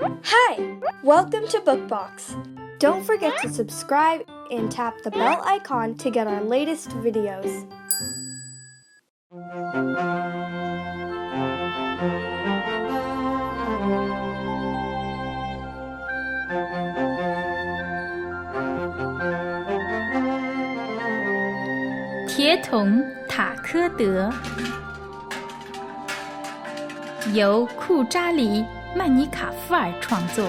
Hi! Welcome to Bookbox. Don't forget to subscribe and tap the bell icon to get our latest videos.《铁桶塔科德》由库扎里·曼尼卡夫尔创作。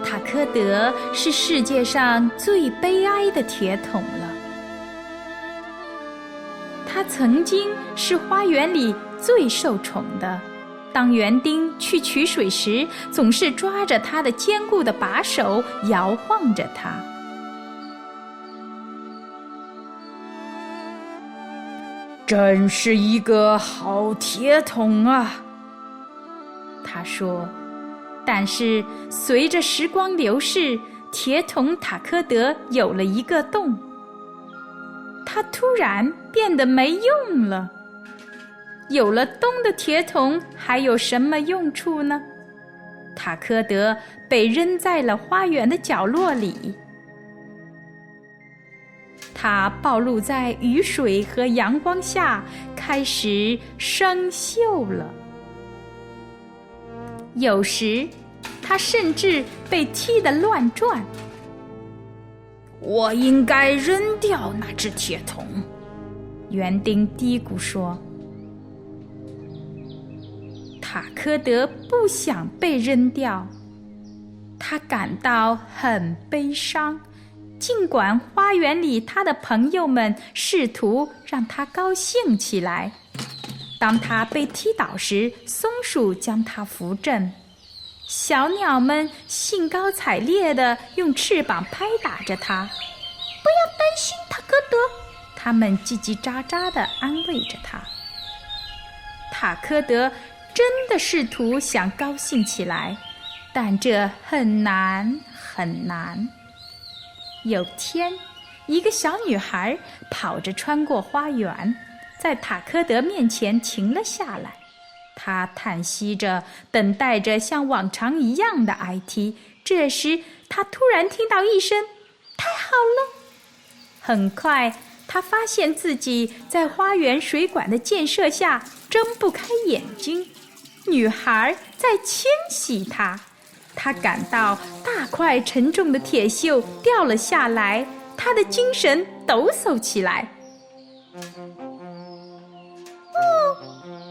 塔科德是世界上最悲哀的铁桶了。他曾经是花园里最受宠的，当园丁去取水时，总是抓着他的坚固的把手，摇晃着他。真是一个好铁桶啊，他说。但是随着时光流逝，铁桶塔科德有了一个洞，它突然变得没用了。有了洞的铁桶还有什么用处呢？塔科德被扔在了花园的角落里。它暴露在雨水和阳光下，开始生锈了。有时，它甚至被踢得乱转。我应该扔掉那只铁桶，园丁嘀咕说。塔科德不想被扔掉，他感到很悲伤。尽管花园里他的朋友们试图让他高兴起来，当他被踢倒时，松鼠将他扶正，小鸟们兴高采烈地用翅膀拍打着他。不要担心，塔科德，他们叽叽喳喳地安慰着他。塔科德真的试图想高兴起来，但这很难很难。有天，一个小女孩跑着穿过花园，在塔科德面前停了下来。她叹息着，等待着像往常一样的挨踢。这时，她突然听到一声“太好了”。很快，她发现自己在花园水管的建设下睁不开眼睛。女孩在清洗她。他感到大块沉重的铁锈掉了下来，他的精神抖擞起来。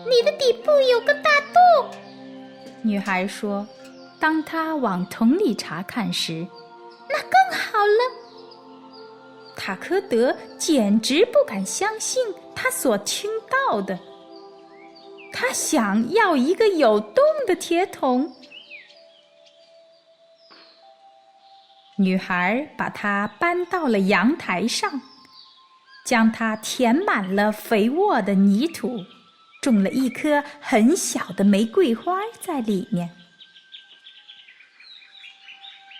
你的底部有个大洞，女孩说。当她往桶里查看时，那更好了。塔科德简直不敢相信他所听到的。他想要一个有洞的铁桶。女孩把它搬到了阳台上，将它填满了肥沃的泥土，种了一棵很小的玫瑰花在里面。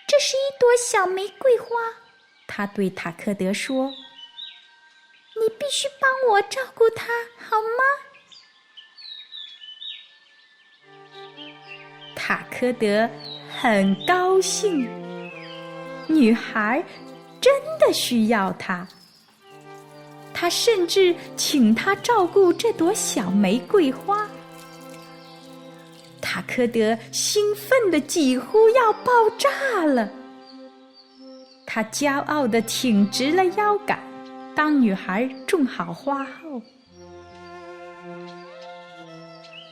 这是一朵小玫瑰花，她对塔科德说。你必须帮我照顾它，好吗？塔科德很高兴。女孩真的需要他，他甚至请他照顾这朵小玫瑰花。塔科德兴奋得几乎要爆炸了，他骄傲地挺直了腰杆。当女孩种好花后，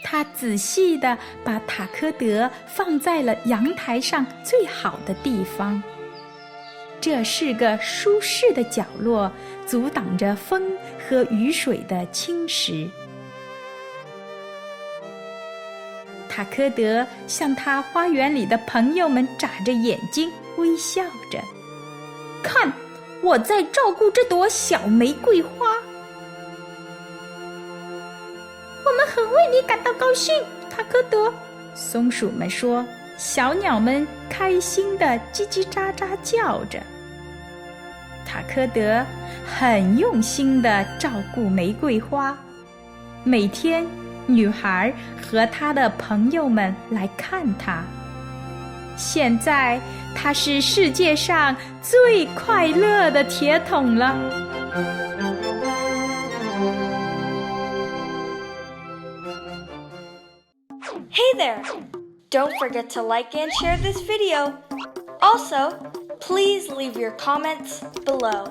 他仔细地把塔科德放在了阳台上最好的地方。这是个舒适的角落，阻挡着风和雨水的侵蚀。塔科德向他花园里的朋友们眨着眼睛，微笑着。看，我在照顾这朵小玫瑰花。我们很为你感到高兴，塔科德，松鼠们说。小鸟们开心地叽叽喳喳叫着。塔科德很用心地照顾玫瑰花，每天女孩和她的朋友们来看她。现在她是世界上最快乐的铁桶了。Hey there! Don't forget to like and share this video. Also, please leave your comments below.